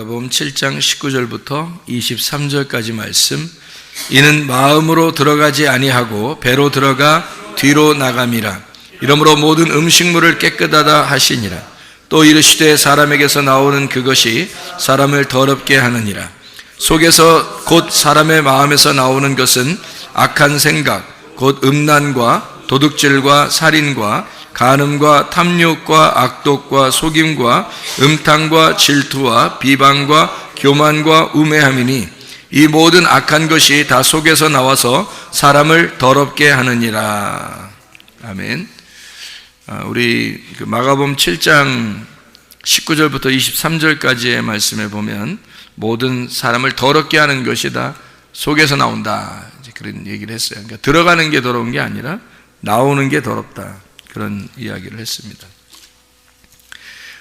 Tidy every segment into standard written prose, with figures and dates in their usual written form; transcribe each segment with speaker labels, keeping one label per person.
Speaker 1: 마가복음 7장 19절부터 23절까지 말씀. 이는 마음으로 들어가지 아니하고 배로 들어가 뒤로 나감이라. 이러므로 모든 음식물을 깨끗하다 하시니라. 또 이르시되 사람에게서 나오는 그것이 사람을 더럽게 하느니라. 속에서 곧 사람의 마음에서 나오는 것은 악한 생각, 곧 음란과 도둑질과 살인과 간음과 탐욕과 악독과 속임과 음탕과 질투와 비방과 교만과 우매함이니 이 모든 악한 것이 다 속에서 나와서 사람을 더럽게 하느니라. 아멘. 우리 마가복음 7장 19절부터 23절까지의 말씀에 보면 모든 사람을 더럽게 하는 것이 다 속에서 나온다, 그런 얘기를 했어요. 그러니까 들어가는 게 더러운 게 아니라 나오는 게 더럽다, 그런 이야기를 했습니다.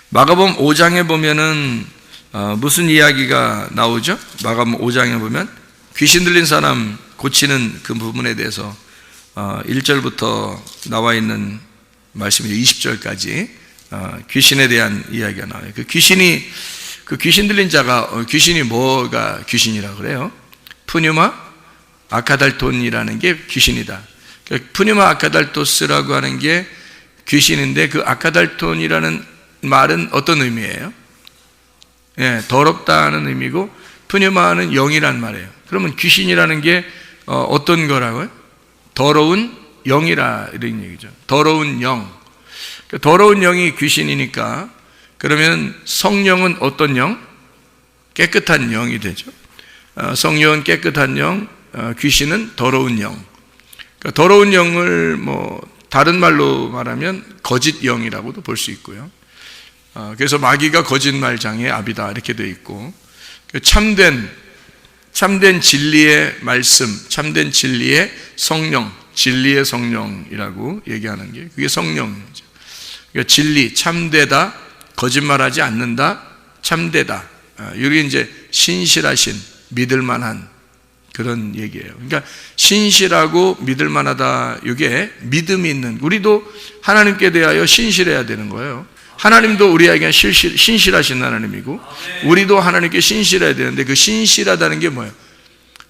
Speaker 1: 마가복음 5장에 보면은 무슨 이야기가 나오죠? 마가복음 5장에 보면 귀신 들린 사람 고치는 그 부분에 대해서 1절부터 나와 있는 말씀이 20절까지 귀신에 대한 이야기가 나와요. 그 귀신 들린 자가, 귀신이 뭐가 귀신이라고 그래요? 푸뉴마 아카달톤이라는 게 귀신이다. 푸뉴마 아카달토스라고 하는 게 귀신인데, 그 아카달톤이라는 말은 어떤 의미예요? 예, 더럽다는 의미고, 푸뉴마는 영이란 말이에요. 그러면 귀신이라는 게 어떤 거라고요? 더러운 영이라, 이런 얘기죠. 더러운 영. 더러운 영이 귀신이니까, 그러면 성령은 어떤 영? 깨끗한 영이 되죠. 성령은 깨끗한 영, 귀신은 더러운 영. 그러니까 더러운 영을 다른 말로 말하면 거짓 영이라고도 볼 수 있고요. 그래서 마귀가 거짓말장의 아비다, 이렇게 되어 있고, 참된 진리의 말씀, 참된 진리의 성령, 진리의 성령이라고 얘기하는 게 그게 성령이죠. 그러니까 진리, 참되다, 거짓말하지 않는다, 참되다. 이게 이제 신실하신, 믿을만한 그런 얘기예요. 그러니까 신실하고 믿을만하다, 이게 믿음이 있는, 우리도 하나님께 대하여 신실해야 되는 거예요. 하나님도 우리에게 신실하신 하나님이고, 우리도 하나님께 신실해야 되는데, 그 신실하다는 게 뭐예요?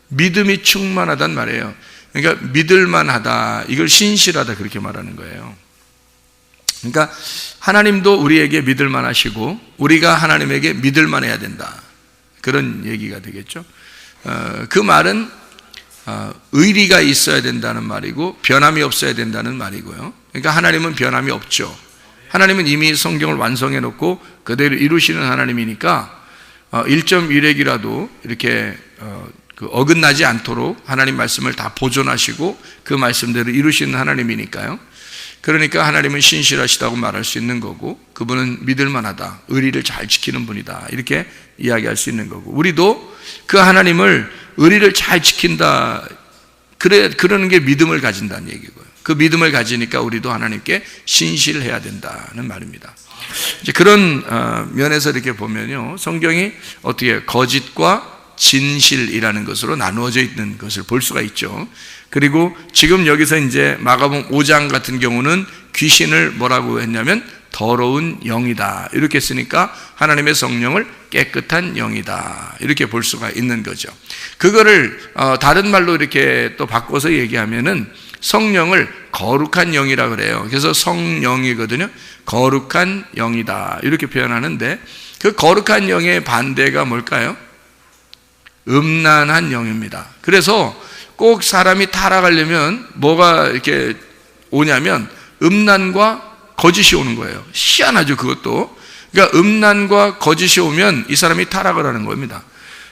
Speaker 1: 믿음이 충만하단 말이에요. 그러니까 믿을만하다, 이걸 신실하다, 그렇게 말하는 거예요. 그러니까 하나님도 우리에게 믿을만하시고 우리가 하나님에게 믿을만해야 된다, 그런 얘기가 되겠죠. 그 말은 의리가 있어야 된다는 말이고 변함이 없어야 된다는 말이고요. 그러니까 하나님은 변함이 없죠. 하나님은 이미 성경을 완성해 놓고 그대로 이루시는 하나님이니까 1.1핵이라도 이렇게 어긋나지 않도록 하나님 말씀을 다 보존하시고 그 말씀대로 이루시는 하나님이니까요. 그러니까 하나님은 신실하시다고 말할 수 있는 거고, 그분은 믿을만하다, 의리를 잘 지키는 분이다, 이렇게 이야기할 수 있는 거고, 우리도 그 하나님을 의리를 잘 지킨다, 그러는 게 믿음을 가진다는 얘기고요. 그 믿음을 가지니까 우리도 하나님께 신실해야 된다는 말입니다. 이제 그런 면에서 이렇게 보면요, 성경이 어떻게 거짓과 진실이라는 것으로 나누어져 있는 것을 볼 수가 있죠. 그리고 지금 여기서 이제 마가복음 5장 같은 경우는 귀신을 뭐라고 했냐면 더러운 영이다, 이렇게 쓰니까 하나님의 성령을 깨끗한 영이다, 이렇게 볼 수가 있는 거죠. 그거를 다른 말로 이렇게 또 바꿔서 얘기하면은 성령을 거룩한 영이라 그래요. 그래서 성령이거든요. 거룩한 영이다, 이렇게 표현하는데, 그 거룩한 영의 반대가 뭘까요? 음란한 영입니다. 그래서 꼭 사람이 타락하려면 뭐가 이렇게 오냐면 음란과 거짓이 오는 거예요. 희한하죠, 그것도. 그러니까 음란과 거짓이 오면 이 사람이 타락을 하는 겁니다.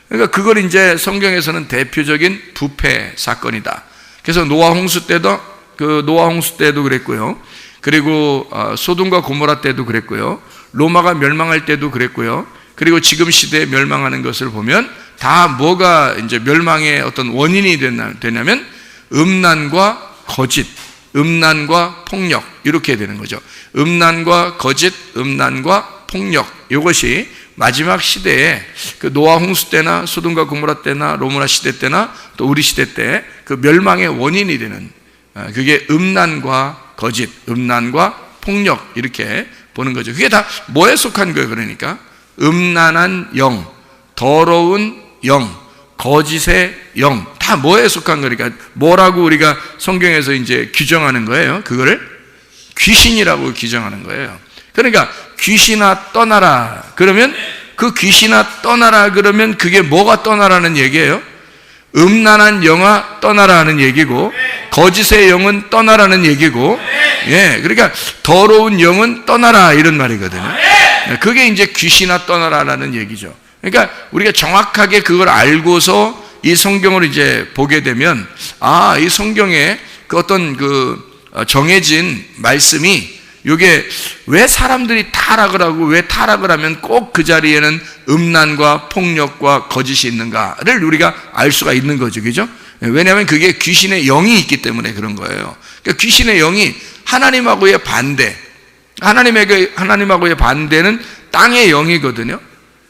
Speaker 1: 그러니까 그걸 이제 성경에서는 대표적인 부패 사건이다. 그래서 노아 홍수 때도 그랬고요. 그리고 소돔과 고모라 때도 그랬고요. 로마가 멸망할 때도 그랬고요. 그리고 지금 시대에 멸망하는 것을 보면 다 뭐가 이제 멸망의 어떤 원인이 되냐면 음란과 거짓, 음란과 폭력, 이렇게 되는 거죠. 음란과 거짓, 음란과 폭력, 이것이 마지막 시대에 그 노아 홍수 때나 소돔과 고모라 때나 로마 시대 때나 또 우리 시대 때 그 멸망의 원인이 되는, 그게 음란과 거짓, 음란과 폭력, 이렇게 보는 거죠. 그게 다 뭐에 속한 거예요? 그러니까 음란한 영, 더러운 영, 거짓의 영, 다 뭐에 속한 거니까 뭐라고 우리가 성경에서 이제 규정하는 거예요? 그거를 귀신이라고 규정하는 거예요. 그러니까 귀신아 떠나라. 그러면 그 귀신아 떠나라 그러면 그게 뭐가 떠나라는 얘기예요? 음란한 영아 떠나라 하는 얘기고, 거짓의 영은 떠나라는 얘기고, 예, 그러니까 더러운 영은 떠나라 이런 말이거든요. 그게 이제 귀신아 떠나라라는 얘기죠. 그러니까 우리가 정확하게 그걸 알고서 이 성경을 이제 보게 되면, 아, 이 성경에 그 어떤 정해진 말씀이 이게 왜 사람들이 타락을 하고 왜 타락을 하면 꼭 그 자리에는 음란과 폭력과 거짓이 있는가를 우리가 알 수가 있는 거죠. 그죠? 왜냐하면 그게 귀신의 영이 있기 때문에 그런 거예요. 그러니까 귀신의 영이 하나님하고의 반대, 하나님하고의 반대는 땅의 영이거든요.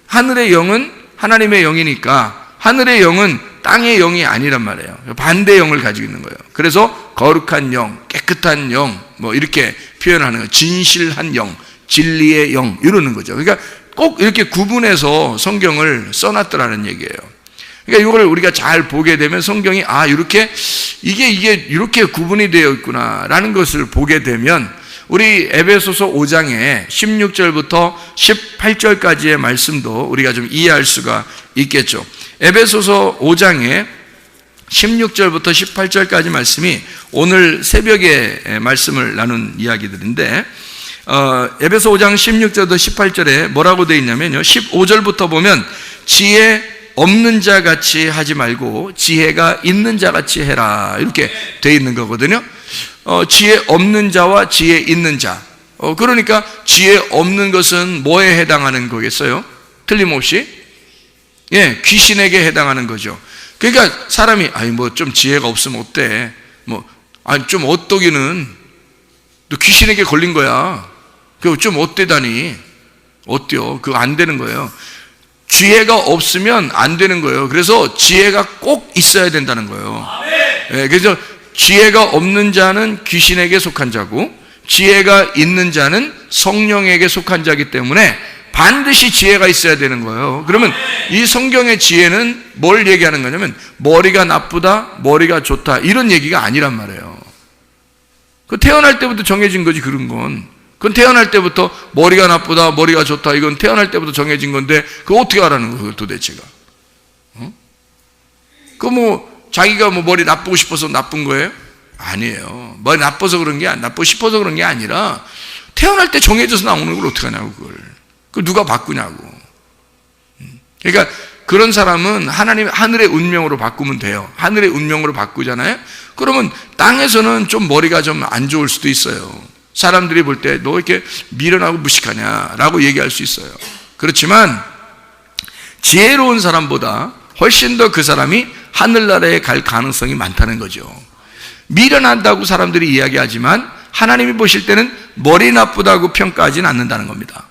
Speaker 1: 하늘의 영은 하나님의 영이니까 하늘의 영은 땅의 영이 아니란 말이에요. 반대 영을 가지고 있는 거예요. 그래서 거룩한 영, 깨끗한 영, 뭐 이렇게 표현하는 거예요. 진실한 영, 진리의 영 이러는 거죠. 그러니까 꼭 이렇게 구분해서 성경을 써놨더라는 얘기예요. 그러니까 이걸 우리가 잘 보게 되면 성경이 이렇게 이게 이렇게 구분이 되어 있구나라는 것을 보게 되면 우리 에베소서 5장에 16절부터 18절까지의 말씀도 우리가 좀 이해할 수가 있겠죠. 에베소서 5장에 16절부터 18절까지 말씀이 오늘 새벽에 말씀을 나눈 이야기들인데, 에베소 5장 16절부터 18절에 뭐라고 되어 있냐면요, 15절부터 보면 지혜 없는 자 같이 하지 말고 지혜가 있는 자 같이 해라 이렇게 되어 있는 거거든요. 지혜 없는 자와 지혜 있는 자, 그러니까 지혜 없는 것은 뭐에 해당하는 거겠어요? 틀림없이 귀신에게 해당하는 거죠. 그러니까 사람이 뭐 좀 지혜가 없으면 어때? 좀 어떠기는 너 귀신에게 걸린 거야. 그거 좀 어때다니? 어때요? 그거 안 되는 거예요. 지혜가 없으면 안 되는 거예요. 그래서 지혜가 꼭 있어야 된다는 거예요. 그래서 지혜가 없는 자는 귀신에게 속한 자고 지혜가 있는 자는 성령에게 속한 자이기 때문에 반드시 지혜가 있어야 되는 거예요. 그러면 이 성경의 지혜는 뭘 얘기하는 거냐면 머리가 나쁘다, 머리가 좋다 이런 얘기가 아니란 말이에요. 그 태어날 때부터 정해진 거지 그런 건. 그건 태어날 때부터 머리가 나쁘다, 머리가 좋다 이건 태어날 때부터 정해진 건데 그거 어떻게 하라는 거예요 도대체가? 자기가 머리 나쁘고 싶어서 나쁜 거예요? 아니에요. 머리 나빠서 그런 게 나쁘고 싶어서 그런 게 아니라 태어날 때 정해져서 나오는 걸 어떻게 하냐고 그걸 누가 바꾸냐고. 그러니까 그런 사람은 하늘의 운명으로 바꾸면 돼요. 하늘의 운명으로 바꾸잖아요. 그러면 땅에서는 좀 머리가 좀 안 좋을 수도 있어요. 사람들이 볼 때 너 이렇게 미련하고 무식하냐라고 얘기할 수 있어요. 그렇지만 지혜로운 사람보다 훨씬 더 그 사람이 하늘나라에 갈 가능성이 많다는 거죠. 미련하다고 사람들이 이야기하지만 하나님이 보실 때는 머리 나쁘다고 평가하지는 않는다는 겁니다.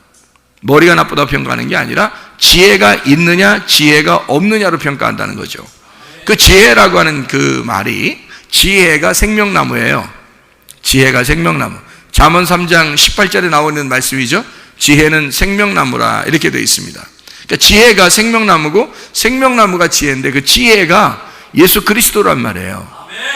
Speaker 1: 머리가 나쁘다고 평가하는 게 아니라 지혜가 있느냐 지혜가 없느냐로 평가한다는 거죠. 그 지혜라고 하는 그 말이 지혜가 생명나무예요. 지혜가 생명나무. 잠언 3장 18절에 나오는 말씀이죠. 지혜는 생명나무라 이렇게 되어 있습니다. 그러니까 지혜가 생명나무고 생명나무가 지혜인데 그 지혜가 예수 그리스도란 말이에요.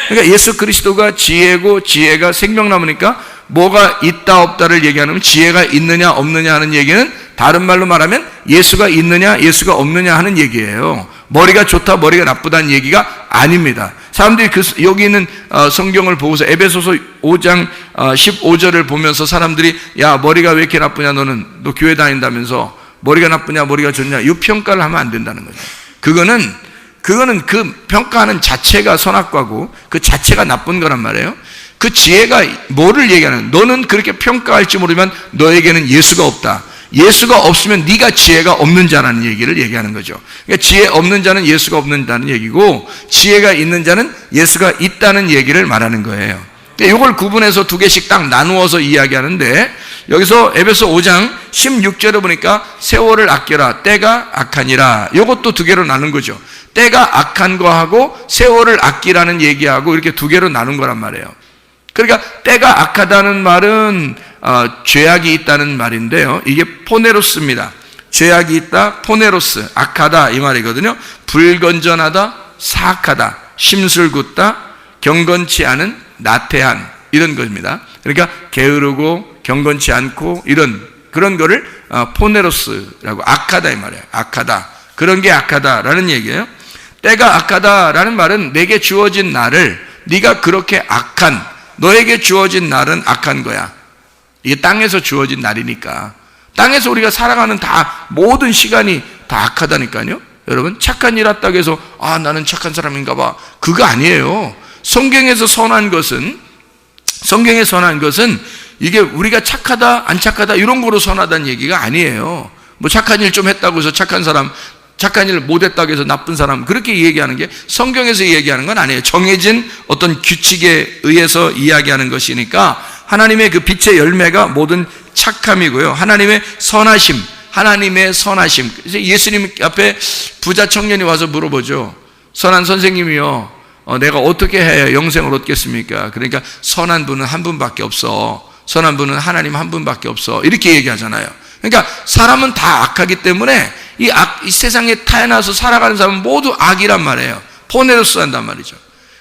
Speaker 1: 그러니까 예수 그리스도가 지혜고 지혜가 생명나무니까 뭐가 있다 없다를 얘기하면 지혜가 있느냐 없느냐 하는 얘기는 다른 말로 말하면 예수가 있느냐 예수가 없느냐 하는 얘기예요. 머리가 좋다 머리가 나쁘다는 얘기가 아닙니다. 사람들이 여기 있는 성경을 보고서 에베소서 5장 15절을 보면서 사람들이 야 머리가 왜 이렇게 나쁘냐 너 교회 다닌다면서 머리가 나쁘냐 머리가 좋냐 이 평가를 하면 안 된다는 거죠. 그거는 그 평가하는 자체가 선악과고 그 자체가 나쁜 거란 말이에요. 그 지혜가 뭐를 얘기하는 너는 그렇게 평가할지 모르지만 너에게는 예수가 없다. 예수가 없으면 네가 지혜가 없는 자라는 얘기를 얘기하는 거죠. 그러니까 지혜 없는 자는 예수가 없는다는 얘기고 지혜가 있는 자는 예수가 있다는 얘기를 말하는 거예요. 이걸 구분해서 두 개씩 딱 나누어서 이야기하는데 여기서 에베소 5장 16절에 보니까 세월을 아껴라 때가 악하니라 이것도 두 개로 나눈 거죠. 때가 악한 거하고 세월을 아끼라는 얘기하고 이렇게 두 개로 나눈 거란 말이에요. 그러니까 때가 악하다는 말은 죄악이 있다는 말인데요. 이게 포네로스입니다. 죄악이 있다, 포네로스, 악하다 이 말이거든요. 불건전하다, 사악하다, 심술궂다, 경건치 않은, 나태한 이런 것입니다. 그러니까 게으르고 경건치 않고 이런 그런 거를 포네로스라고, 악하다 이 말이에요. 악하다, 그런 게 악하다라는 얘기예요. 때가 악하다라는 말은 내게 주어진 날을, 네가 그렇게 악한, 너에게 주어진 날은 악한 거야. 이게 땅에서 주어진 날이니까. 땅에서 우리가 살아가는 다 모든 시간이 다 악하다니까요. 여러분, 착한 일 했다고 해서 나는 착한 사람인가 봐, 그거 아니에요. 성경에서 선한 것은 이게 우리가 착하다 안 착하다 이런 거로 선하다는 얘기가 아니에요. 뭐 착한 일 좀 했다고 해서 착한 사람, 착한 일 못했다고 해서 나쁜 사람, 그렇게 얘기하는 게 성경에서 얘기하는 건 아니에요. 정해진 어떤 규칙에 의해서 이야기하는 것이니까 하나님의 그 빛의 열매가 모든 착함이고요, 하나님의 선하심, 그래서 예수님 앞에 부자 청년이 와서 물어보죠. 선한 선생님이요, 내가 어떻게 해야 영생을 얻겠습니까? 그러니까 선한 분은 한 분밖에 없어, 선한 분은 하나님 한 분밖에 없어, 이렇게 얘기하잖아요. 그러니까 사람은 다 악하기 때문에 이 세상에 태어나서 살아가는 사람은 모두 악이란 말이에요. 포네로스 한단 말이죠.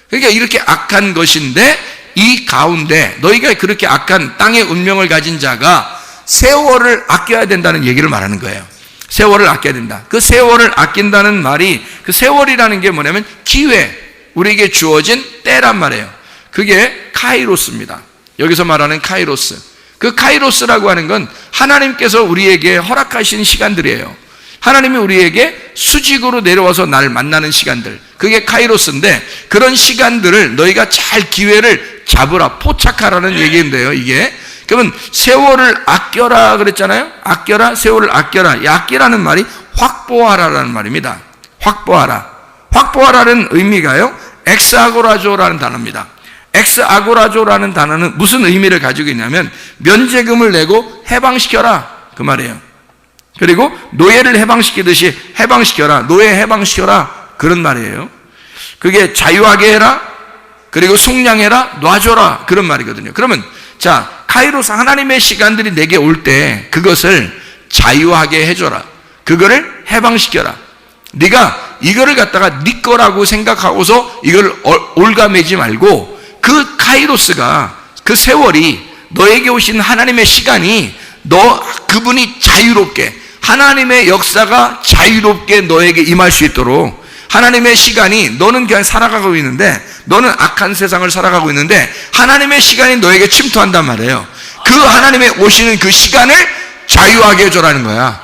Speaker 1: 그러니까 이렇게 악한 것인데, 이 가운데 너희가 그렇게 악한 땅의 운명을 가진 자가 세월을 아껴야 된다는 얘기를 말하는 거예요. 세월을 아껴야 된다. 그 세월을 아낀다는 말이, 그 세월이라는 게 뭐냐면 기회, 우리에게 주어진 때란 말이에요. 그게 카이로스입니다. 여기서 말하는 카이로스. 그 카이로스라고 하는 건 하나님께서 우리에게 허락하신 시간들이에요. 하나님이 우리에게 수직으로 내려와서 날 만나는 시간들, 그게 카이로스인데, 그런 시간들을 너희가 잘 기회를 잡으라, 포착하라는 얘기인데요. 이게 그러면 세월을 아껴라 그랬잖아요. 아껴라, 세월을 아껴라. 이 아끼라는 말이 확보하라라는 말입니다. 확보하라는 의미가요, 엑스아고라조라는 단어입니다. 엑스아고라조라는 단어는 무슨 의미를 가지고 있냐면 면제금을 내고 해방시켜라 그 말이에요. 그리고 노예를 해방시키듯이 해방시켜라, 노예 해방시켜라, 그런 말이에요. 그게 자유하게 해라, 그리고 속량해라, 놔줘라, 그런 말이거든요. 그러면 자, 카이로스, 하나님의 시간들이 내게 올 때 그것을 자유하게 해줘라, 그거를 해방시켜라. 네가 이거를 갖다가 네 거라고 생각하고서 이걸 올가매지 말고, 그 카이로스가, 그 세월이, 너에게 오신 하나님의 시간이 그분이 자유롭게, 하나님의 역사가 자유롭게 너에게 임할 수 있도록, 하나님의 시간이, 너는 그냥 살아가고 있는데, 너는 악한 세상을 살아가고 있는데 하나님의 시간이 너에게 침투한단 말이에요. 그 하나님의 오시는 그 시간을 자유하게 해줘라는 거야.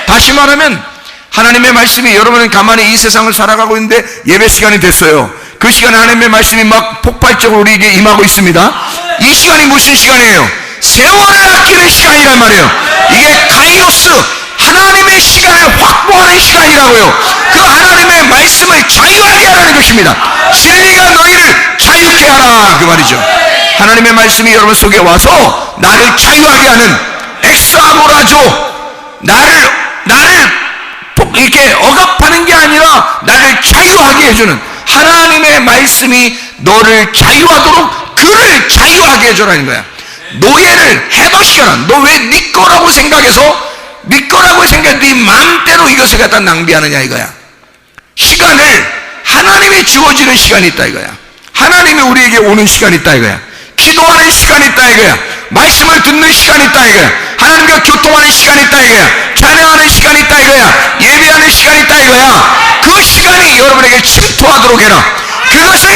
Speaker 1: 다시 말하면 하나님의 말씀이, 여러분은 가만히 이 세상을 살아가고 있는데 예배 시간이 됐어요. 그 시간에 하나님의 말씀이 막 폭발적으로 우리에게 임하고 있습니다. 이 시간이 무슨 시간이에요? 세월을 아끼는 시간이란 말이에요. 이게 카이로스, 하나님의 시간을 확보하는 시간이라고요. 그 하나님의 말씀을 자유하게 하라는 것입니다. 진리가 너희를 자유케 하라, 그 말이죠. 하나님의 말씀이 여러분 속에 와서 나를 자유하게 하는 엑스아고라조, 나를 이렇게 억압하는 게 아니라 나를 자유하게 해주는 하나님의 말씀이 너를 자유하도록 그를 자유하게 해줘라는 거야. 노예를 해방시켜라. 너 왜 네 거라고 생각해서, 네 마음대로 이것을 갖다 낭비하느냐 이거야. 시간을, 하나님이 주어지는 시간이 있다 이거야. 하나님이 우리에게 오는 시간이 있다 이거야. 기도하는 시간이 있다 이거야. 말씀을 듣는 시간이 있다 이거야. 하나님과 교통하는 시간이 있다 이거야. 찬양하는 시간이 있다 이거야. 예배하는 시간이 있다 이거야. 그 시간이 여러분에게 침투하도록 해라. 그것을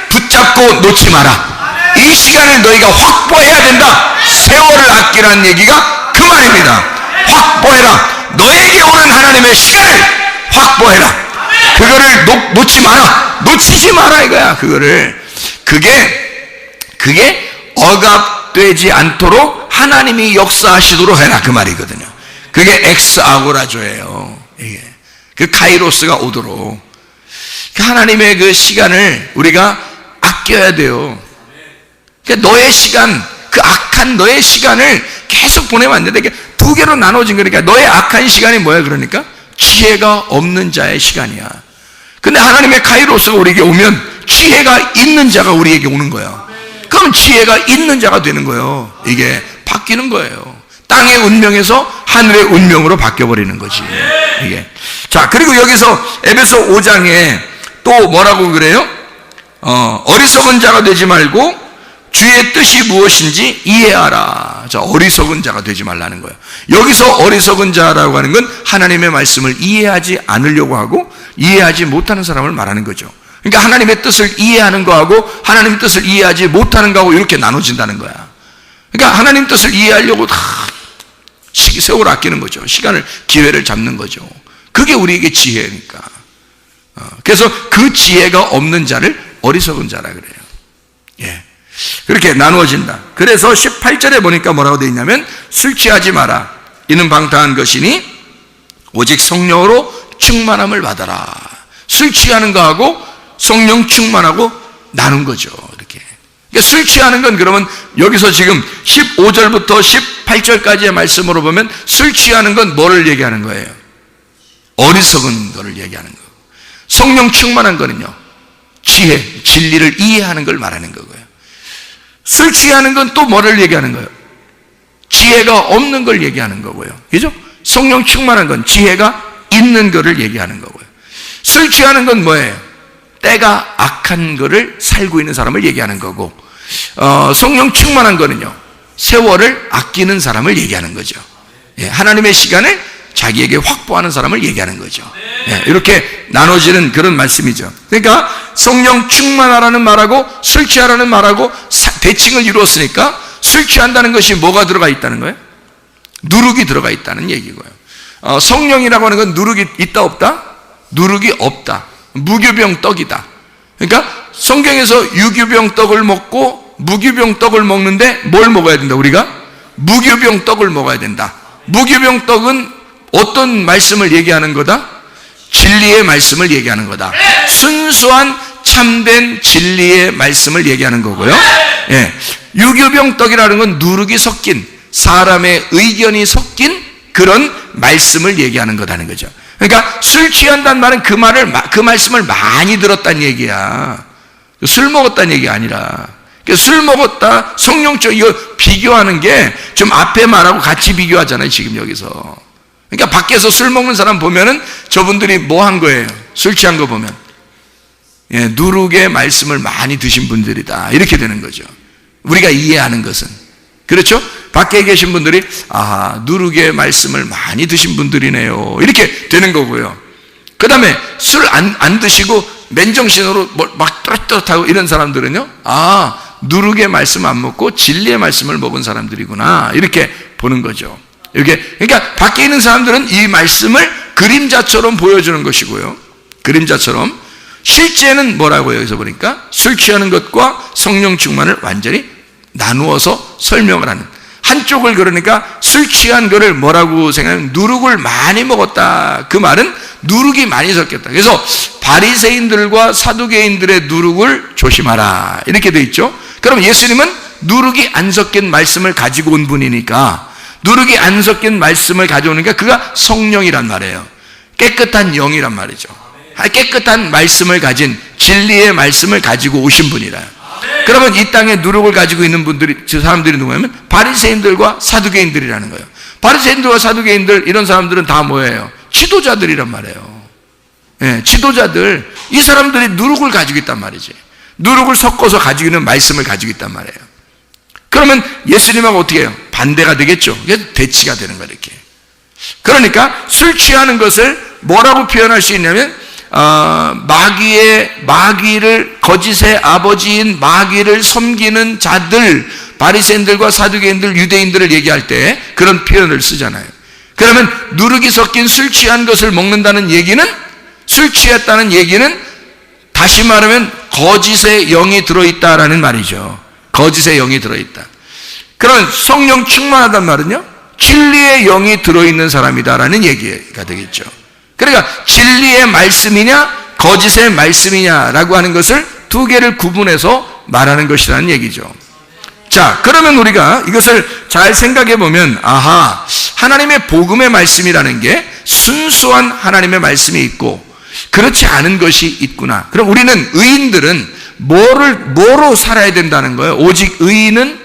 Speaker 1: 붙잡고 놓지 마라. 이 시간을 너희가 확보해야 된다. 세월을 아끼라는 얘기가 그 말입니다. 확보해라. 너에게 오는 하나님의 시간을 확보해라. 그거를 놓지 마라. 놓치지 마라 이거야. 그게 억압되지 않도록 하나님이 역사하시도록 해라, 그 말이거든요. 그게 엑스아고라조예요. 이게 그 카이로스가 오도록 하나님의 그 시간을 우리가 아껴야 돼요. 그러니까 너의 시간, 그 악한 너의 시간을 계속 보내면 안 된다. 그러니까 두 개로 나눠진 거니까 너의 악한 시간이 뭐야? 그러니까 지혜가 없는 자의 시간이야. 근데 하나님의 카이로스가 우리에게 오면 지혜가 있는 자가 우리에게 오는 거야. 그럼 지혜가 있는 자가 되는 거예요. 이게 바뀌는 거예요. 땅의 운명에서 하늘의 운명으로 바뀌어버리는 거지, 이게. 자, 그리고 여기서 에베소 5장에 또 뭐라고 그래요? 어리석은 자가 되지 말고 주의 뜻이 무엇인지 이해하라. 자, 어리석은 자가 되지 말라는 거예요. 여기서 어리석은 자라고 하는 건 하나님의 말씀을 이해하지 않으려고 하고 이해하지 못하는 사람을 말하는 거죠. 그러니까 하나님의 뜻을 이해하는 거하고 하나님의 뜻을 이해하지 못하는 거하고 이렇게 나눠진다는 거야. 그러니까 하나님 뜻을 이해하려고 다 세월을 아끼는 거죠. 시간을, 기회를 잡는 거죠. 그게 우리에게 지혜니까. 그래서 그 지혜가 없는 자를 어리석은 자라 그래요. 예. 그렇게 나누어진다. 그래서 18절에 보니까 뭐라고 되어 있냐면 술 취하지 마라. 이는 방탕한 것이니 오직 성령으로 충만함을 받아라. 술 취하는 거하고 성령 충만하고 나눈 거죠. 이렇게. 그러니까 술 취하는 건 그러면 여기서 지금 15절부터 18절까지의 말씀으로 보면 술 취하는 건 뭐를 얘기하는 거예요? 어리석은 거를 얘기하는 거고, 성령 충만한 거는요, 지혜, 진리를 이해하는 걸 말하는 거고요. 술 취하는 건 또 뭐를 얘기하는 거예요? 지혜가 없는 걸 얘기하는 거고요. 그죠? 성령 충만한 건 지혜가 있는 거를 얘기하는 거고요. 술 취하는 건 뭐예요? 때가 악한 거를 살고 있는 사람을 얘기하는 거고, 성령 충만한 거는요, 세월을 아끼는 사람을 얘기하는 거죠. 예, 하나님의 시간을 자기에게 확보하는 사람을 얘기하는 거죠. 예, 이렇게 나눠지는 그런 말씀이죠. 그러니까 성령 충만하라는 말하고 술 취하라는 말하고 대칭을 이루었으니까 술 취한다는 것이 뭐가 들어가 있다는 거예요? 누룩이 들어가 있다는 얘기고요. 성령이라고 하는 건 누룩이 있다 없다? 누룩이 없다. 무교병 떡이다. 그러니까 성경에서 유교병 떡을 먹고 무교병 떡을 먹는데 뭘 먹어야 된다? 우리가 무교병 떡을 먹어야 된다. 무교병 떡은 어떤 말씀을 얘기하는 거다? 진리의 말씀을 얘기하는 거다. 순수한 참된 진리의 말씀을 얘기하는 거고요. 예. 유교병 떡이라는 건 누룩이 섞인, 사람의 의견이 섞인 그런 말씀을 얘기하는 거다는 거죠. 그러니까 술 취한다는 말은 그 말씀을 많이 들었다는 얘기야. 술 먹었다는 얘기가 아니라, 술 먹었다, 성령적, 이거 비교하는 게 좀 앞에 말하고 같이 비교하잖아요, 지금 여기서. 그러니까 밖에서 술 먹는 사람 보면은 저분들이 뭐 한 거예요? 술 취한 거 보면. 예, 누룩의 말씀을 많이 드신 분들이다. 이렇게 되는 거죠. 우리가 이해하는 것은. 그렇죠? 밖에 계신 분들이, 아, 누룩의 말씀을 많이 드신 분들이네요. 이렇게 되는 거고요. 그 다음에 술 안 드시고 맨정신으로 막 뚜렷뚜렷하고 이런 사람들은요, 아, 누룩의 말씀 안 먹고 진리의 말씀을 먹은 사람들이구나. 이렇게 보는 거죠. 이렇게, 그러니까 밖에 있는 사람들은 이 말씀을 그림자처럼 보여주는 것이고요. 그림자처럼. 실제는 뭐라고요? 여기서 보니까 술 취하는 것과 성령 충만을 완전히 나누어서 설명을 하는. 한쪽을 그러니까 술 취한 거를 뭐라고 생각하면 누룩을 많이 먹었다. 그 말은 누룩이 많이 섞였다. 그래서 바리새인들과 사두개인들의 누룩을 조심하라. 이렇게 돼 있죠. 그럼 예수님은 누룩이 안 섞인 말씀을 가지고 온 분이니까, 누룩이 안 섞인 말씀을 가져오니까 그가 성령이란 말이에요. 깨끗한 영이란 말이죠. 깨끗한 말씀을 가진 진리의 말씀을 가지고 오신 분이라. 그러면 이 땅에 누룩을 가지고 있는 분들이, 저 사람들이 누구냐면 바리새인들과 사두개인들이라는 거예요. 바리새인들과 사두개인들, 이런 사람들은 다 뭐예요? 지도자들이란 말이에요. 예, 지도자들. 이 사람들이 누룩을 가지고 있단 말이지. 누룩을 섞어서 가지고 있는 말씀을 가지고 있단 말이에요. 그러면 예수님하고 어떻게 해요? 반대가 되겠죠. 그래서 대치가 되는 거예요, 이렇게. 그러니까 술 취하는 것을 뭐라고 표현할 수 있냐면, 마귀를, 거짓의 아버지인 마귀를 섬기는 자들, 바리새인들과 사두개인들, 유대인들을 얘기할 때 그런 표현을 쓰잖아요. 그러면 누룩이 섞인 술 취한 것을 먹는다는 얘기는, 술 취했다는 얘기는 다시 말하면 거짓의 영이 들어있다라는 말이죠. 거짓의 영이 들어있다. 그런 성령 충만하단 말은요, 진리의 영이 들어있는 사람이다라는 얘기가 되겠죠. 그러니까 진리의 말씀이냐 거짓의 말씀이냐라고 하는 것을 두 개를 구분해서 말하는 것이라는 얘기죠. 자, 그러면 우리가 이것을 잘 생각해 보면, 아하, 하나님의 복음의 말씀이라는 게 순수한 하나님의 말씀이 있고 그렇지 않은 것이 있구나. 그럼 우리는, 의인들은 뭐로 살아야 된다는 거예요? 오직 의인은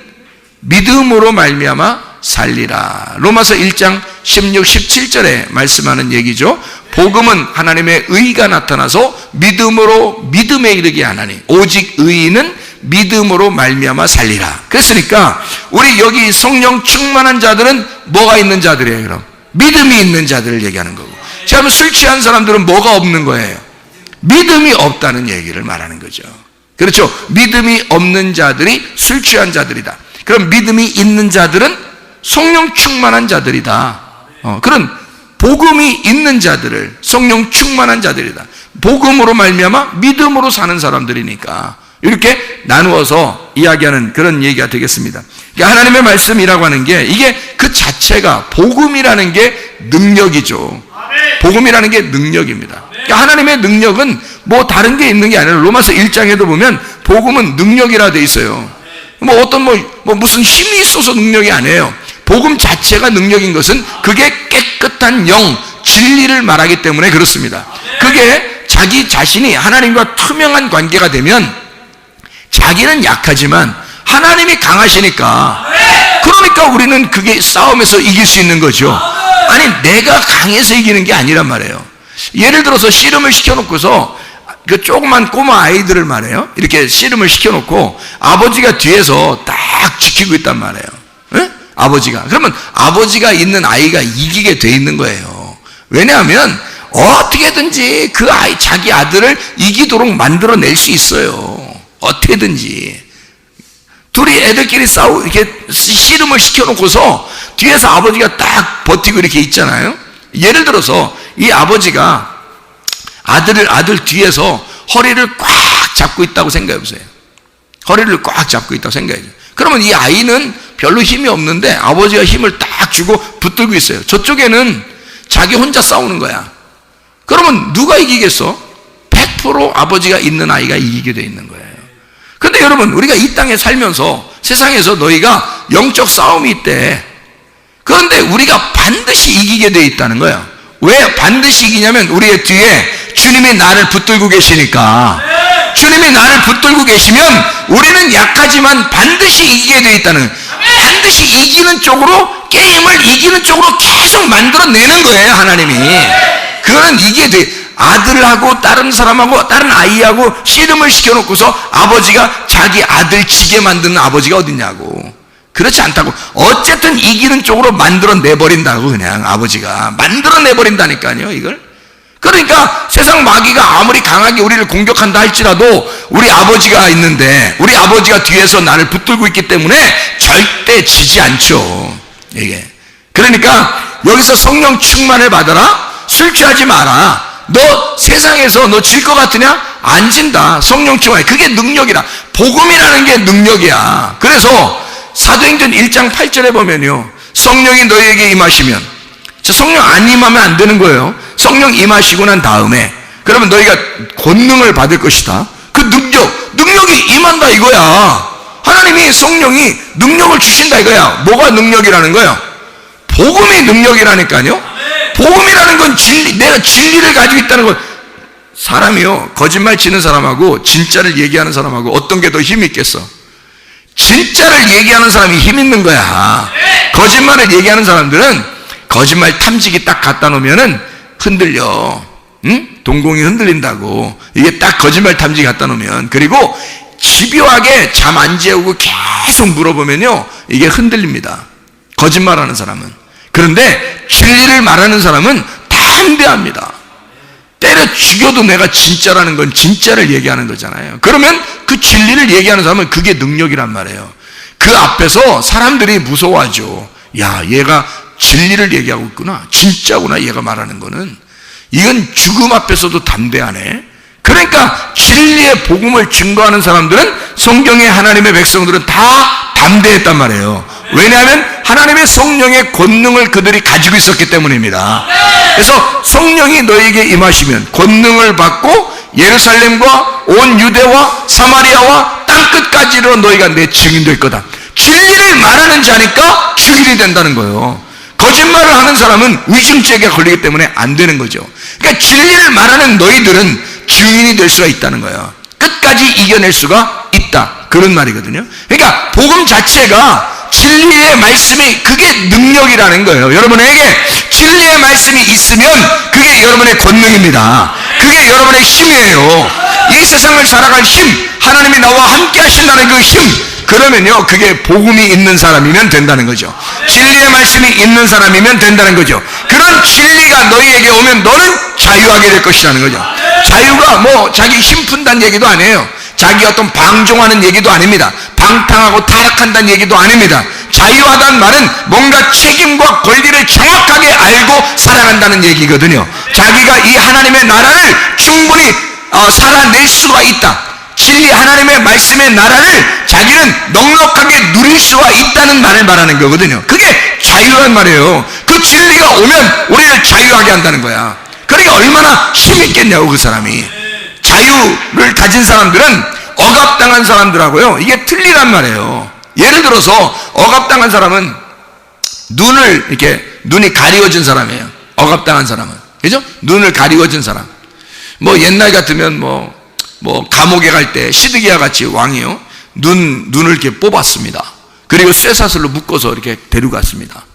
Speaker 1: 믿음으로 말미암아 살리라. 로마서 1장 16, 17절에 말씀하는 얘기죠. 복음은 하나님의 의가 나타나서 믿음으로 믿음에 이르게 하나니 오직 의인은 믿음으로 말미암아 살리라. 그랬으니까 우리 여기 성령 충만한 자들은 뭐가 있는 자들이에요? 그럼 믿음이 있는 자들을 얘기하는 거고, 자, 술 취한 사람들은 뭐가 없는 거예요? 믿음이 없다는 얘기를 말하는 거죠. 그렇죠? 믿음이 없는 자들이 술 취한 자들이다. 그럼 믿음이 있는 자들은 성령 충만한 자들이다. 그런 복음이 있는 자들을 성령 충만한 자들이다. 복음으로 말미암아 믿음으로 사는 사람들이니까 이렇게 나누어서 이야기하는 그런 얘기가 되겠습니다. 그러니까 하나님의 말씀이라고 하는 게 이게 그 자체가 복음이라는 게 능력이죠. 복음이라는 게 능력입니다. 그러니까 하나님의 능력은 뭐 다른 게 있는 게 아니라 로마서 1장에도 보면 복음은 능력이라 돼 있어요. 뭐 어떤 무슨 힘이 있어서 능력이 아니에요. 복음 자체가 능력인 것은 그게 깨끗한 영, 진리를 말하기 때문에 그렇습니다. 그게 자기 자신이 하나님과 투명한 관계가 되면 자기는 약하지만 하나님이 강하시니까, 그러니까 우리는 그게 싸움에서 이길 수 있는 거죠. 아니, 내가 강해서 이기는 게 아니란 말이에요. 예를 들어서 씨름을 시켜놓고서 그 조그만 꼬마 아이들을 말해요. 이렇게 씨름을 시켜놓고 아버지가 뒤에서 딱 지키고 있단 말이에요. 에? 아버지가. 그러면 아버지가 있는 아이가 이기게 돼 있는 거예요. 왜냐하면 어떻게든지 그 아이, 자기 아들을 이기도록 만들어낼 수 있어요. 어떻게든지. 둘이 애들끼리 이렇게 씨름을 시켜놓고서 뒤에서 아버지가 딱 버티고 이렇게 있잖아요. 예를 들어서 이 아버지가 아들 뒤에서 허리를 꽉 잡고 있다고 생각해보세요. 허리를 꽉 잡고 있다고 생각해요. 그러면 이 아이는 별로 힘이 없는데 아버지가 힘을 딱 주고 붙들고 있어요. 저쪽에는 자기 혼자 싸우는 거야. 그러면 누가 이기겠어? 100% 아버지가 있는 아이가 이기게 돼 있는 거예요. 근데 여러분, 우리가 이 땅에 살면서 세상에서 너희가 영적 싸움이 있대. 그런데 우리가 반드시 이기게 돼 있다는 거예요. 왜 반드시 이기냐면 우리의 뒤에 주님이 나를 붙들고 계시니까. 주님이 나를 붙들고 계시면 우리는 약하지만 반드시 이기게 돼 있다는 거예요. 반드시 이기는 쪽으로, 게임을 이기는 쪽으로 계속 만들어내는 거예요, 하나님이. 그거는 이게 돼. 아들하고 다른 사람하고 다른 아이하고 씨름을 시켜놓고서 아버지가 자기 아들 지게 만드는 아버지가 어딨냐고. 그렇지 않다고. 어쨌든 이기는 쪽으로 만들어내버린다고. 그냥 아버지가 만들어내버린다니까요, 이걸. 그러니까 세상 마귀가 아무리 강하게 우리를 공격한다 할지라도 우리 아버지가 있는데, 우리 아버지가 뒤에서 나를 붙들고 있기 때문에 절대 지지 않죠, 이게. 그러니까 여기서 성령 충만을 받아라, 술 취하지 마라. 너 세상에서 너 질 것 같으냐? 안 진다. 성령 충만. 그게 능력이다. 복음이라는 게 능력이야. 그래서 사도행전 1장 8절에 보면요, 성령이 너희에게 임하시면, 성령 안 임하면 안 되는 거예요. 성령 임하시고 난 다음에 그러면 너희가 권능을 받을 것이다. 그 능력이 임한다 이거야. 하나님이 성령이 능력을 주신다 이거야. 뭐가 능력이라는 거야? 복음이 능력이라니까요. 복음이라는 건 진리, 내가 진리를 가지고 있다는 건. 사람이요, 거짓말 치는 사람하고 진짜를 얘기하는 사람하고 어떤 게 더 힘이 있겠어? 진짜를 얘기하는 사람이 힘 있는 거야. 거짓말을 얘기하는 사람들은 거짓말 탐지기 딱 갖다 놓으면은 흔들려. 응? 동공이 흔들린다고. 이게 딱 거짓말 탐지기 갖다 놓으면. 그리고 집요하게 잠 안 재우고 계속 물어보면요, 이게 흔들립니다. 거짓말하는 사람은. 그런데 진리를 말하는 사람은 담대합니다. 때려 죽여도 내가 진짜라는 건 진짜를 얘기하는 거잖아요. 그러면 그 진리를 얘기하는 사람은 그게 능력이란 말이에요. 그 앞에서 사람들이 무서워하죠. 야, 얘가 진리를 얘기하고 있구나. 진짜구나, 얘가 말하는 거는. 이건 죽음 앞에서도 담대하네. 그러니까 진리의 복음을 증거하는 사람들은, 성경의 하나님의 백성들은 다 담대했단 말이에요. 왜냐하면 하나님의 성령의 권능을 그들이 가지고 있었기 때문입니다. 그래서 성령이 너에게 임하시면 권능을 받고 예루살렘과 온 유대와 사마리아와 땅끝까지로 너희가 내 증인 될 거다. 진리를 말하는 자니까 증인이 된다는 거예요. 거짓말을 하는 사람은 의심죄가 걸리기 때문에 안 되는 거죠. 그러니까 진리를 말하는 너희들은 증인이 될 수가 있다는 거예요. 끝까지 이겨낼 수가 있다, 그런 말이거든요. 그러니까 복음 자체가 진리 진리의 말씀이 그게 능력이라는 거예요. 여러분에게 진리의 말씀이 있으면 그게 여러분의 권능입니다. 그게 여러분의 힘이에요. 이 세상을 살아갈 힘, 하나님이 나와 함께 하신다는 그 힘, 그러면요 그게 복음이 있는 사람이면 된다는 거죠. 진리의 말씀이 있는 사람이면 된다는 거죠. 그런 진리가 너희에게 오면 너는 자유하게 될 것이라는 거죠. 자유가 뭐 자기 힘 푼다는 얘기도 아니에요. 자기 어떤 방종하는 얘기도 아닙니다. 방탕하고 타락한다는 얘기도 아닙니다. 자유하다는 말은 뭔가 책임과 권리를 정확하게 알고 살아간다는 얘기거든요. 자기가 이 하나님의 나라를 충분히 살아낼 수가 있다. 진리 하나님의 말씀의 나라를 자기는 넉넉하게 누릴 수가 있다는 말을 말하는 거거든요. 그게 자유란 말이에요. 그 진리가 오면 우리를 자유하게 한다는 거야. 그러니까 얼마나 힘이 있겠냐고. 그 사람이 자유를 가진 사람들은 억압당한 사람들하고요 이게 틀리란 말이에요. 예를 들어서 억압당한 사람은 눈이 가리워진 사람이에요. 억압당한 사람은, 그죠? 눈을 가리워진 사람. 뭐 옛날 같으면 뭐 감옥에 갈 때 시드기야 같이 왕이요 눈을 이렇게 뽑았습니다. 그리고 쇠사슬로 묶어서 이렇게 데려갔습니다.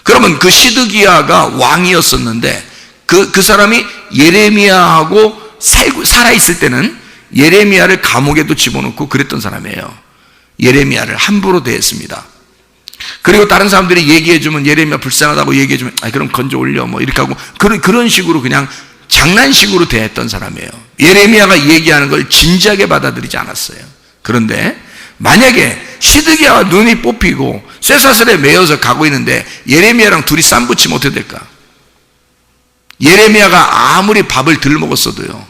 Speaker 1: 그러면 그 시드기야가 왕이었었는데 그 사람이 예레미야하고 살아있을 때는 예레미야를 감옥에도 집어넣고 그랬던 사람이에요. 예레미야를 함부로 대했습니다. 그리고 다른 사람들이 얘기해주면 예레미야 불쌍하다고 얘기해주면 그럼 건져 올려 뭐 이렇게 하고 그런 식으로 그냥 장난식으로 대했던 사람이에요. 예레미야가 얘기하는 걸 진지하게 받아들이지 않았어요. 그런데 만약에 시드기야가 눈이 뽑히고 쇠사슬에 매여서 가고 있는데 예레미야랑 둘이 쌈 붙이면 어떻게 될까? 예레미야가 아무리 밥을 덜 먹었어도요